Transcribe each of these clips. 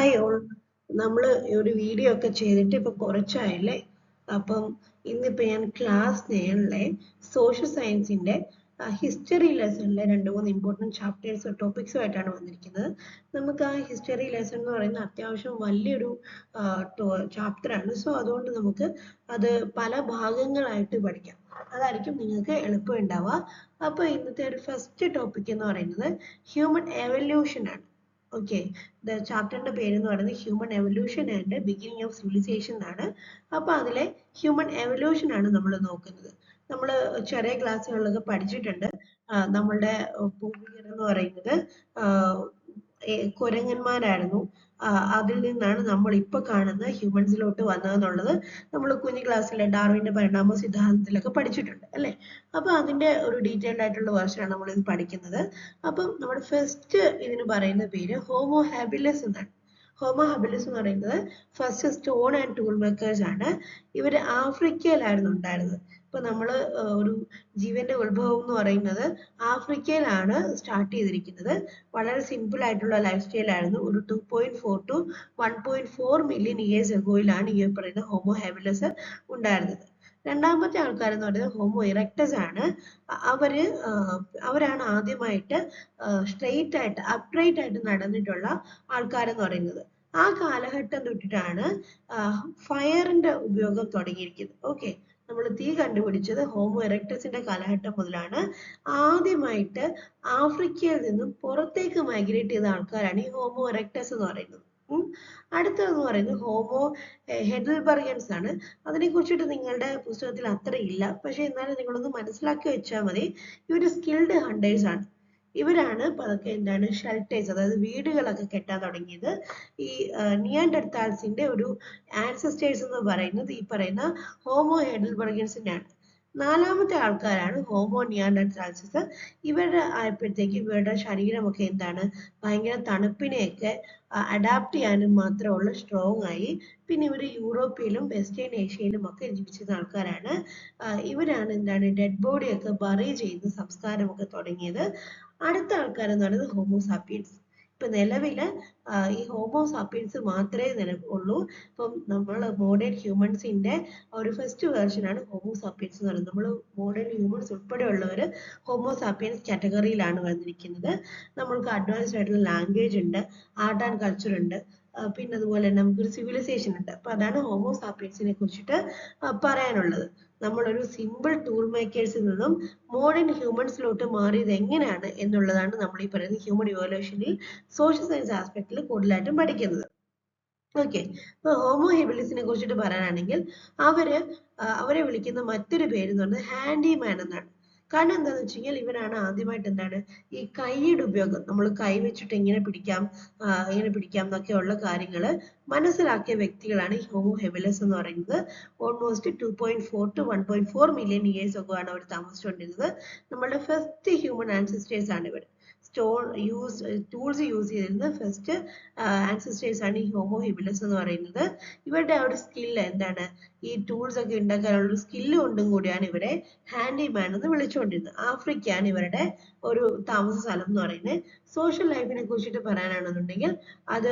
Hi all, നമ്മൾ ഒരു video ഒക്കെ ചെയ്തിട്ട് ഇപ്പോൾ കുറച്ചായല്ലേ. അപ്പം ഇന്നിപ്പോൾ ഞാൻ ക്ലാസ് 9 സോഷ്യൽ സയൻസിൻ്റെ ഹിസ്റ്ററി ലെസണിലെ 2-3 ഇമ്പോർട്ടൻറ്റ് ചാപ്റ്റേഴ്സ് ടോപ്പിക്സുമായിട്ടാണ് വന്നിരിക്കുന്നത്. നമുക്ക് ആ ഹിസ്റ്ററി ലെസൺ എന്ന് പറയുന്നത് അത്യാവശ്യം വലിയൊരു ചാപ്റ്ററാണ്. സോ അതുകൊണ്ട് നമുക്ക് അത് പല ഭാഗങ്ങളായിട്ട് പഠിക്കാം. അതായിരിക്കും നിങ്ങൾക്ക് എളുപ്പം ഉണ്ടാവുക. അപ്പോൾ ഇന്നത്തെ ഒരു ഫസ്റ്റ് ടോപ്പിക് എന്ന് പറയുന്നത് ഹ്യൂമൻ എവല്യൂഷൻ ആണ്. ഓക്കെ, ചാപ്റ്ററിന്റെ പേര് എന്ന് പറയുന്നത് human evolution and beginning of civilisation ആണ്. അപ്പൊ അതിലെ ഹ്യൂമൻ എവല്യൂഷൻ ആണ് നമ്മൾ നോക്കുന്നത്. നമ്മൾ ചെറിയ ക്ലാസ്സുകളിലൊക്കെ പഠിച്ചിട്ടുണ്ട്. നമ്മളുടെ പൂർവികർ എന്ന് പറയുന്നത് കുരങ്ങന്മാരായിരുന്നു. അതിൽ നിന്നാണ് നമ്മൾ ഇപ്പൊ കാണുന്ന ഹ്യൂമൻസിലോട്ട് വന്നതെന്നുള്ളത് നമ്മൾ കുഞ്ഞു ക്ലാസ്സിലെ ഡാർവിന്റെ പരിണാമ സിദ്ധാന്തത്തിലൊക്കെ പഠിച്ചിട്ടുണ്ട് അല്ലെ. അപ്പൊ അതിന്റെ ഒരു ഡീറ്റെയിൽഡ് ആയിട്ടുള്ള വേർഷനാണ് നമ്മൾ ഇത് പഠിക്കുന്നത്. അപ്പം നമ്മുടെ ഫസ്റ്റ് ഇതിന് പറയുന്ന പേര് ഹോമോ ഹാബിലസ് എന്നാണ്. ഹോമോ ഹാബിലസ് എന്ന് പറയുന്നത് first stone and tool makers ആണ്. ഇവര് ആഫ്രിക്കയിലായിരുന്നു ഉണ്ടായിരുന്നത്. ഇപ്പൊ നമ്മള് ഒരു ജീവന്റെ ഉത്ഭവം എന്ന് പറയുന്നത് ആഫ്രിക്കയിലാണ് സ്റ്റാർട്ട് ചെയ്തിരിക്കുന്നത്. വളരെ സിമ്പിൾ ആയിട്ടുള്ള ലൈഫ് സ്റ്റൈൽ ആയിരുന്നു. ഒരു 2.4 to 1.4 മില്യൺ ഇയേഴ്സ് എഗോയിലാണ് ഈ പറയുന്ന ഹോമോ ഹാബിലസ് ഉണ്ടായിരുന്നത്. രണ്ടാമത്തെ ആൾക്കാരെന്ന് പറയുന്നത് ഹോമോ ഇറക്ടസ് ആണ്. അവരാണ് ആദ്യമായിട്ട് സ്ട്രെയിറ്റ് ആയിട്ട് അപ്രൈറ്റ് ആയിട്ട് നടന്നിട്ടുള്ള ആൾക്കാരെന്ന് പറയുന്നത്. ആ കാലഘട്ടം തൊട്ടിട്ടാണ് ഫയറിന്റെ ഉപയോഗം തുടങ്ങിയിരിക്കുന്നത്. ഓക്കെ, നമ്മൾ തീ കണ്ടുപിടിച്ചത് ഹോമോ ഇറക്ടസിന്റെ കാലഘട്ടം മുതലാണ്. ആദ്യമായിട്ട് ആഫ്രിക്കയിൽ നിന്നും പുറത്തേക്ക് മൈഗ്രേറ്റ് ചെയ്ത ആൾക്കാരാണ് ഈ ഹോമോ ഇറക്ടസ് എന്ന് പറയുന്നത്. അടുത്തതെന്ന് പറയുന്നത് ഹോമോ ഹെഡൽബർഗൻസ് ആണ്. അതിനെ കുറിച്ചിട്ട് നിങ്ങളുടെ പുസ്തകത്തിൽ അത്ര ഇല്ല, പക്ഷെ എന്നാലും നിങ്ങളൊന്ന് മനസ്സിലാക്കി വെച്ചാൽ മതി. ഇവര് സ്കിൽഡ് ഹണ്ടേഴ്സ് ആണ്. ഇവരാണ് പതുക്കെ എന്താണ് ഷെൽട്ടേഴ്സ്, അതായത് വീടുകളൊക്കെ കെട്ടാൻ തുടങ്ങിയത്. ഈ നിയാൻഡർതാൽസിന്റെ ഒരു ആൻസസ്റ്റേഴ്സ് എന്ന് പറയുന്നത് ഈ പറയുന്ന ഹോമോ ഹെഡൽബർഗൻസിന്റെ ആണ്. നാലാമത്തെ ആൾക്കാരാണ് ഹോമോ നിയാൻഡർതാൽസിസ്. ഇവരുടെ ആയപ്പോഴത്തേക്ക് ഇവരുടെ ശരീരമൊക്കെ എന്താണ് ഭയങ്കര തണുപ്പിനെയൊക്കെ അഡാപ്റ്റ് ചെയ്യാനും മാത്രമുള്ള സ്ട്രോങ് ആയി. പിന്നെ ഇവർ യൂറോപ്പിലും വെസ്റ്റേൺ ഏഷ്യയിലും ഒക്കെ ജീവിച്ചിരുന്ന ആൾക്കാരാണ്. ഇവരാണ് എന്താണ് ഡെഡ് ബോഡി ഒക്കെ ബറി ചെയ്ത് സംസ്കാരമൊക്കെ തുടങ്ങിയത്. അടുത്ത ആൾക്കാരെന്ന് പറയുന്നത് ഹോമോ സാപ്പിയൻസ്. ഇപ്പൊ നിലവില് ഈ ഹോമോ സാപ്പിയൻസ് മാത്രമേ ഉള്ളൂ. ഇപ്പം നമ്മൾ മോഡേൺ ഹ്യൂമൻസിന്റെ ഒരു ഫസ്റ്റ് വേർഷൻ ആണ് ഹോമോ സാപ്പിയൻസ് എന്ന് പറയുന്നത്. നമ്മൾ മോഡേൺ ഹ്യൂമൻസ് ഉൾപ്പെടെയുള്ളവര് ഹോമോ സാപ്പിയൻസ് കാറ്റഗറിയിലാണ് വന്നിരിക്കുന്നത്. നമ്മൾക്ക് അഡ്വാൻസ്ഡ് ആയിട്ടുള്ള ലാംഗ്വേജ് ഉണ്ട്, ആർട്ട് ആൻഡ് കൾച്ചർ ഉണ്ട്, പിന്നെ അതുപോലെ തന്നെ നമുക്കൊരു സിവിലൈസേഷൻ ഉണ്ട്. അപ്പൊ അതാണ് ഹോമോ സാപ്പിയൻസിനെ കുറിച്ചിട്ട് പറയാനുള്ളത്. നമ്മളൊരു സിമ്പിൾ ടൂൾ മേക്കേഴ്സിൽ നിന്നും മോഡേൺ ഹ്യൂമൻസിലോട്ട് മാറിയത് എങ്ങനെയാണ് എന്നുള്ളതാണ് നമ്മൾ ഈ പറയുന്ന ഹ്യൂമൻ ഇവല്യൂഷനിൽ സോഷ്യൽ സയൻസ് ആസ്പെക്റ്റിൽ കൂടുതലായിട്ടും പഠിക്കുന്നത്. ഓക്കെ, ഇപ്പൊ ഹോമോ ഹെബിലിസിനെ കുറിച്ചിട്ട് പറയാനാണെങ്കിൽ അവരെ വിളിക്കുന്ന മറ്റൊരു പേര് എന്ന് പറയുന്നത് ഹാൻഡിമാൻ എന്നാണ്. കാരണം എന്താന്ന് വെച്ച് കഴിഞ്ഞാൽ ഇവരാണ് ആദ്യമായിട്ട് എന്താണ് ഈ കൈയുടെ ഉപയോഗം, നമ്മൾ കൈ വെച്ചിട്ട് എങ്ങനെ പിടിക്കാം എന്നൊക്കെയുള്ള കാര്യങ്ങൾ മനസ്സിലാക്കിയ വ്യക്തികളാണ് ഈ ഹോമോ ഹെബിലസ് എന്ന് പറയുന്നത്. ഓൾമോസ്റ്റ് 2.4 to 1.4 മില്യൺ ഇയേഴ്സ് ഒക്കെ ആണ് അവർ താമസിച്ചുകൊണ്ടിരുന്നത്. നമ്മളുടെ ഫസ്റ്റ് ഹ്യൂമൻ ആൻസിസ്റ്റേഴ്സ് ആണ് ഇവർ. ടൂൾസ് യൂസ് ചെയ്തിരുന്ന ഫസ്റ്റ് ആൻസിസ്റ്റേഴ്സ് ആണ് ഈ ഹോമോ ഹെബിലസ് എന്ന് പറയുന്നത്. ഇവരുടെ ആ ഒരു സ്കില്ല് എന്താണ്, ഈ ടൂൾസ് ഒക്കെ ഉണ്ടാക്കാനുള്ള ഒരു സ്കില്ല് കൊണ്ടും കൂടിയാണ് ഇവരെ ഹാൻഡിമാൻ എന്ന് വിളിച്ചുകൊണ്ടിരുന്നത്. ആഫ്രിക്കയാണ് ഇവരുടെ ഒരു താമസ സ്ഥലം എന്ന് പറയുന്നത്. സോഷ്യൽ ലൈഫിനെ കുറിച്ചിട്ട് പറയാനാണെന്നുണ്ടെങ്കിൽ അത്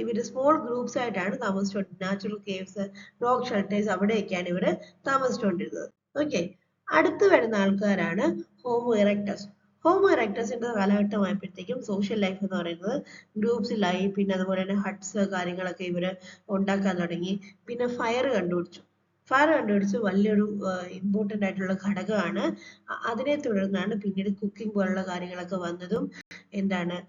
ഇവര് സ്മോൾ ഗ്രൂപ്പ്സ് ആയിട്ടാണ് താമസിച്ചുകൊണ്ടിരുന്നത്. നാച്ചുറൽ കേവ്സ്, റോക്ക് ഷെൽട്ടേഴ്സ്, അവിടെയൊക്കെയാണ് ഇവര് താമസിച്ചുകൊണ്ടിരുന്നത്. ഓക്കെ, അടുത്ത് വരുന്ന ആൾക്കാരാണ് ഹോമോ ഇറക്ടസ്. ഹോമോ ഇറക്ടസിന്റെ കാലഘട്ടമായപ്പോഴത്തേക്കും സോഷ്യൽ ലൈഫ് എന്ന് പറയുന്നത് ഗ്രൂപ്പ്സിലായി. പിന്നെ അതുപോലെ തന്നെ ഹട്ട്സ് കാര്യങ്ങളൊക്കെ ഇവര് ഉണ്ടാക്കാൻ തുടങ്ങി. പിന്നെ ഫയർ കണ്ടുപിടിച്ച് വലിയൊരു ഇമ്പോർട്ടൻ്റ് ആയിട്ടുള്ള ഘടകമാണ്. അതിനെ തുടർന്നാണ് പിന്നീട് കുക്കിംഗ് പോലുള്ള കാര്യങ്ങളൊക്കെ വന്നതും എന്താണ്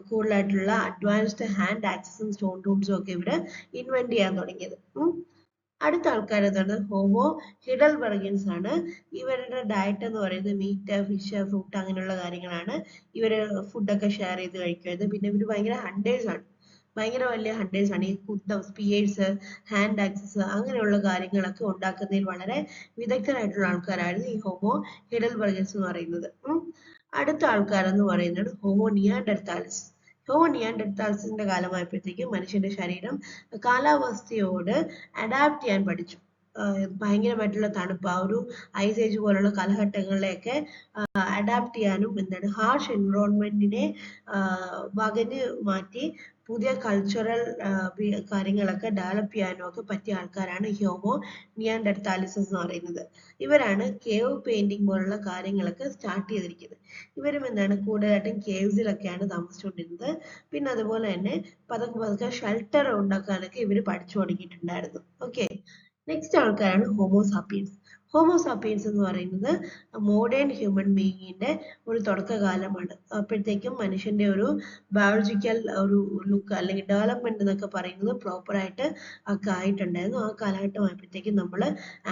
കൂടുതലായിട്ടുള്ള അഡ്വാൻസ്ഡ് ഹാൻഡ് ആക്സസും സ്റ്റോൺ ടൂൾസും ഒക്കെ ഇവര് ഇൻവെന്റ് ചെയ്യാൻ തുടങ്ങിയത്. അടുത്ത ആൾക്കാർ എന്താണ് ഹോമോ ഹിഡൽബർഗൻസ് ആണ്. ഇവരുടെ ഡയറ്റ് എന്ന് പറയുന്നത് മീറ്റ്, ഫിഷ്, ഫ്രൂട്ട് അങ്ങനെയുള്ള കാര്യങ്ങളാണ്. ഇവര് ഫുഡൊക്കെ ഷെയർ ചെയ്ത് കഴിക്കുന്നത്. പിന്നെ ഇവര് ഭയങ്കര ഹണ്ടേഴ്സ് ആണ്, ഭയങ്കര വലിയ ഹണ്ടേഴ്സ് ആണ്. ഈ കുന്തം, സ്പിയേഴ്സ്, ഹാൻഡ് ആക്സസ് അങ്ങനെയുള്ള കാര്യങ്ങളൊക്കെ ഉണ്ടാക്കുന്നതിൽ വളരെ വിദഗ്ധരായിട്ടുള്ള ആൾക്കാരായിരുന്നു ഈ ഹോമോ ഹിഡൽബർഗൻസ് എന്ന് പറയുന്നത്. അടുത്ത ആൾക്കാരെന്ന് പറയുന്നത് ഹോമോ നിയാൻഡർതാൽസ്. ഹോമോ നിയാൻഡർതാൽസിന്റെ കാലമായപ്പോഴത്തേക്കും മനുഷ്യന്റെ ശരീരം കാലാവസ്ഥയോട് അഡാപ്റ്റ് ചെയ്യാൻ പഠിച്ചു. ഭയങ്കരമായിട്ടുള്ള തണുപ്പ്, ആ ഒരു ഐസ് ഏജ് പോലുള്ള കാലഘട്ടങ്ങളിലെയൊക്കെ അഡാപ്റ്റ് ചെയ്യാനും എന്താണ് ഹാർഷ് എൻവിറോൺമെന്റിനെ വകഞ്ഞ് മാറ്റി പുതിയ കൾച്ചറൽ കാര്യങ്ങളൊക്കെ ഡെവലപ്പ് ചെയ്യാനും ഒക്കെ പറ്റിയ ആൾക്കാരാണ് ഹ്യൂമോ നിയാൻഡർതാലിസസ് എന്ന് പറയുന്നത്. ഇവരാണ് കേവ് പെയിന്റിംഗ് പോലുള്ള കാര്യങ്ങളൊക്കെ സ്റ്റാർട്ട് ചെയ്തിരിക്കുന്നത്. ഇവരും എന്താണ് കൂടുതലായിട്ടും കേവ്സിലൊക്കെയാണ് താമസിച്ചുകൊണ്ടിരുന്നത്. പിന്നെ അതുപോലെ തന്നെ പതുക്കെ പതുക്കെ ഷെൽട്ടർ ഉണ്ടാക്കാനൊക്കെ ഇവർ പഠിച്ചു തുടങ്ങിയിട്ടുണ്ടായിരുന്നു. ഓക്കെ, നെക്സ്റ്റ് ആൾക്കാരാണ് ഹോമോസാപ്പിയൻസ്. ഹോമോസാപ്പിയൻസ് എന്ന് പറയുന്നത് മോഡേൺ ഹ്യൂമൻ ബീയിങ്ങിന്റെ ഒരു തുടക്കകാലമാണ്. അപ്പോഴത്തേക്കും മനുഷ്യന്റെ ഒരു ബയോളജിക്കൽ ഒരു ലുക്ക് അല്ലെങ്കിൽ ഡെവലപ്മെന്റ് എന്നൊക്കെ പറയുന്നത് പ്രോപ്പർ ആയിട്ട് ഒക്കെ ആയിട്ടുണ്ടായിരുന്നു. ആ കാലഘട്ടം ആയപ്പോഴത്തേക്കും നമ്മൾ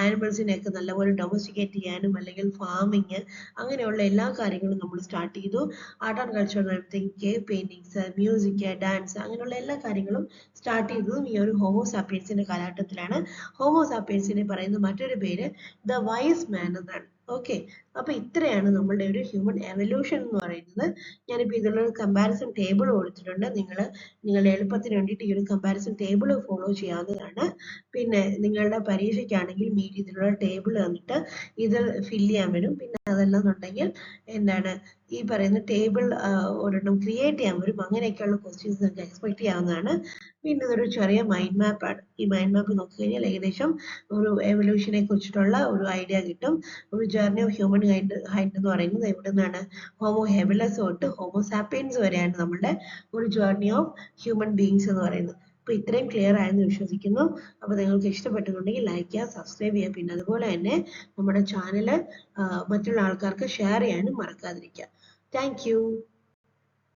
ആനിമൽസിനെയൊക്കെ നല്ലപോലെ ഡൊമസ്റ്റിക്കേറ്റ് ചെയ്യാനും അല്ലെങ്കിൽ ഫാമിങ് അങ്ങനെയുള്ള എല്ലാ കാര്യങ്ങളും നമ്മൾ സ്റ്റാർട്ട് ചെയ്തു. ആർട്ട് ആൻഡ് കൾച്ചർ ആയപ്പോഴത്തേക്കും കേവ് പെയിന്റിങ്സ്, മ്യൂസിക്, ഡാൻസ് അങ്ങനെയുള്ള എല്ലാ കാര്യങ്ങളും സ്റ്റാർട്ട് ചെയ്തതും ഈ ഒരു ഹോമോസാപ്പിയൻസിന്റെ കാലഘട്ടത്തിലാണ്. ഹോമോസാപ്പിയൻസിനെ പറയുന്ന മറ്റൊരു പേര് ദ വൈസ് മാൻ എന്നാണ്. ഓക്കെ, അപ്പൊ ഇത്രയാണ് നമ്മളുടെ ഒരു ഹ്യൂമൻ എവല്യൂഷൻ എന്ന് പറയുന്നത്. ഞാനിപ്പോൾ ഇതിലൊരു കമ്പാരിസൺ ടേബിൾ കൊടുത്തിട്ടുണ്ട്. നിങ്ങളുടെ എളുപ്പത്തിന് വേണ്ടിയിട്ട് ഈ ഒരു കമ്പാരിസൺ ടേബിൾ ഫോളോ ചെയ്യാവുന്നതാണ്. പിന്നെ നിങ്ങളുടെ പരീക്ഷയ്ക്കാണെങ്കിൽ മീറ്റ് ഇതിലുള്ള ടേബിൾ തന്നിട്ട് ഇത് ഫില്ല് ചെയ്യാൻ വരും. പിന്നെ അതല്ലെന്നുണ്ടെങ്കിൽ എന്താണ് ഈ പറയുന്ന ടേബിൾ ഒരെണ്ണം ക്രിയേറ്റ് ചെയ്യാൻ വരും. അങ്ങനെയൊക്കെയുള്ള ക്വസ്റ്റ്യൻസ് നിങ്ങൾക്ക് എക്സ്പെക്ട് ചെയ്യാവുന്നതാണ്. പിന്നെ ഇതൊരു ചെറിയ മൈൻഡ് മാപ്പ് ആണ്. ഈ മൈൻഡ് മാപ്പ് നോക്കിക്കഴിഞ്ഞാൽ ഏകദേശം ഒരു എവല്യൂഷനെ കുറിച്ചിട്ടുള്ള ഒരു ഐഡിയ കിട്ടും. ഒരു ജേർണി ഓഫ് ഹ്യൂമൻ ഹൈൻഡ് എന്ന് പറയുന്നത് എവിടെ നിന്നാണ് ഹോമോ ഹെബിലസ് തൊട്ട് ഹോമോ സാപ്പിയൻസ് വരെയാണ് നമ്മുടെ ഒരു ജേർണി ഓഫ് ഹ്യൂമൻ ബീങ്സ് എന്ന് പറയുന്നത്. അപ്പൊ ഇത്രയും ക്ലിയർ ആയെന്ന് വിശ്വസിക്കുന്നു. അപ്പൊ നിങ്ങൾക്ക് ഇഷ്ടപ്പെട്ടിട്ടുണ്ടെങ്കിൽ ലൈക്ക് ചെയ്യുക, സബ്സ്ക്രൈബ് ചെയ്യുക. പിന്നെ അതുപോലെ തന്നെ നമ്മുടെ ചാനൽ മറ്റുള്ള ആൾക്കാർക്ക് ഷെയർ ചെയ്യാനും മറക്കാതിരിക്കുക. Thank you.